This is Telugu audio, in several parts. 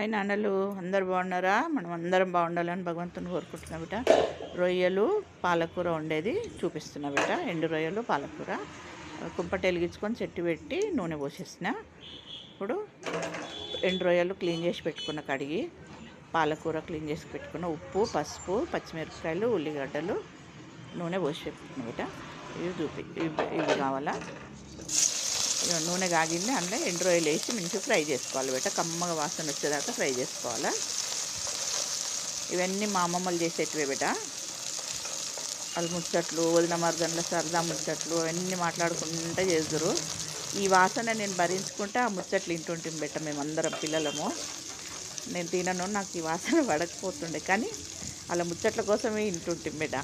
హాయ్ నాన్నలు, అందరు బాగున్నారా? మనం అందరం బాగుండాలని భగవంతుని కోరుకుంటున్నా బిడ్డ. రొయ్యలు పాలకూర ఉండేది చూపిస్తున్నా బిడ్డ. ఎండు రొయ్యలు పాలకూర కుంపటి వెలిగించుకొని చెట్టు పెట్టి నూనె పోసేసిన. ఇప్పుడు ఎండు రొయ్యలు క్లీన్ చేసి పెట్టుకున్న, కడిగి పాలకూర క్లీన్ చేసి పెట్టుకున్న, ఉప్పు, పసుపు, పచ్చిమిరపకాయలు, ఉల్లిగడ్డలు, నూనె పోసి పెట్టుకున్న బిడ్డ. ఇవి కావాలా. నూనె కాగింది, అందులో ఎండు రొయ్యలు వేసి మంచిగా ఫ్రై చేసుకోవాలి బిడ్డ. కమ్మగా వాసన వచ్చేదాకా ఫ్రై చేసుకోవాలి. ఇవన్నీ మా అమ్మమ్మలు చేసేటివే బిడ్డ. వాళ్ళు ముచ్చట్లు, వదిన మరదన్ల సరదా ముచ్చట్లు అవన్నీ మాట్లాడుకుంటూ చేద్దరు. ఈ వాసన నేను భరించుకుంటే ఆ ముచ్చట్లు వింటుంటాం బిడ్డ. మేమందరం పిల్లలము. నేను తినను, నాకు ఈ వాసన పడకపోతుండే, కానీ వాళ్ళ ముచ్చట్ల కోసమే వింటుంటాం బిడ్డ.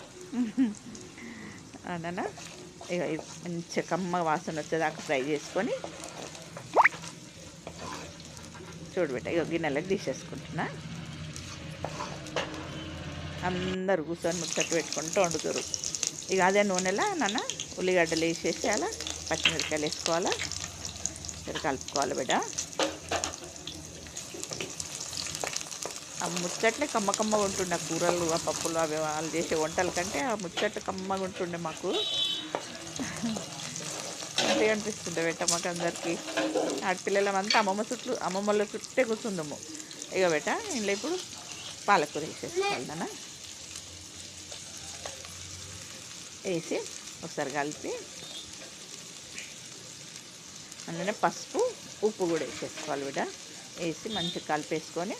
అన్న ఇక మంచిగా కమ్మ వాసన వచ్చేదాకా ఫ్రై చేసుకొని చూడబెట్ట. ఇక గిన్నెలకు తీసేసుకుంటున్నా. అందరు కూర్చొని ముచ్చట్టు పెట్టుకుంటూ వండుతారు. ఇక అదే నూనెలో నాన్న ఉల్లిగడ్డలు వేసేసి అలా పచ్చిమిరపకాయలు వేసుకోవాలా, కలుపుకోవాలి బిడ్డ. ఆ ముచ్చట్లే కమ్మగా ఉంటుండే. కూరలు, ఆ పప్పులు, అవి వాళ్ళు చేసే వంటల కంటే ఆ ముచ్చట్లు కమ్మగా ఉంటుండే మాకు. అంతే అనిపిస్తుండే బెట్ట. మాకు అందరికీ ఆడపిల్లలమంతా అమ్మమ్మల చుట్టే కూర్చుందాము. ఇక బెట్ట ఇంట్లో ఇప్పుడు పాలకూర వేసేసుకోవాలి నాన్న. వేసి ఒకసారి కలిపి అందులోనే పసుపు, ఉప్పు కూడా వేసేసుకోవాలి బిడ్డ. వేసి మంచిగా కలిపేసుకొని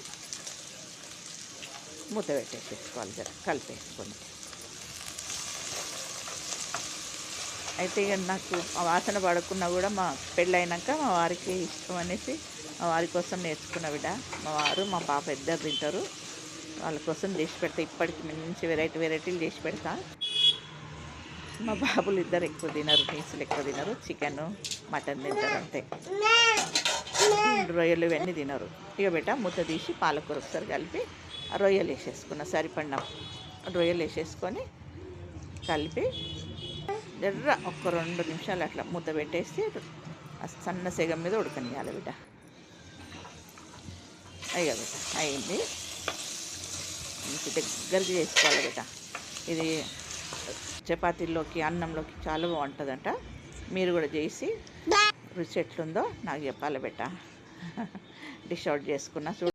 మూత పెట్టేసేసుకోవాలి. కలిపేసుకొని అయితే ఇక నాకు ఆ వాసన పడకున్నా కూడా మా పెళ్ళైనాక మా వారికి ఇష్టం అనేసి మా వారి కోసం నేర్చుకున్న బిడ్డ. మా వారు మా పాప ఇద్దరు తింటారు. వాళ్ళ కోసం చేసి పెడతా. ఇప్పటికి మంచి వెరైటీలు చేసి పెడతా. మా బాబులు ఇద్దరు ఎక్కువ తినరు, నీసులు ఎక్కువ తినరు. చికెన్, మటన్ తింటారు అంతే. రొయ్యలు ఇవన్నీ తినరు. ఇక బిడ్డ మూత తీసి పాలకూర ఒకసారి కలిపి ఆ రొయ్యలు వేసేసుకున్న, సరిపడిన రొయ్యలు వేసేసుకొని కలిపి జర్ర ఒక 2 నిమిషాలు అట్లా మూత పెట్టేసి సన్న సెగ మీద ఉడకనియాలి బిడ్డ. అయ్యా బిడ్డ అయింది. మంచి దగ్గరికి చేసుకోవాలి బిడ్డ. ఇది చపాతీల్లోకి, అన్నంలోకి చాలా బాగుంటుందంట. మీరు కూడా చేసి రుచి ఎట్లుందో నాకు చెప్పాలి బిడ్డ. డిష్ అవుట్ చేసుకున్నా.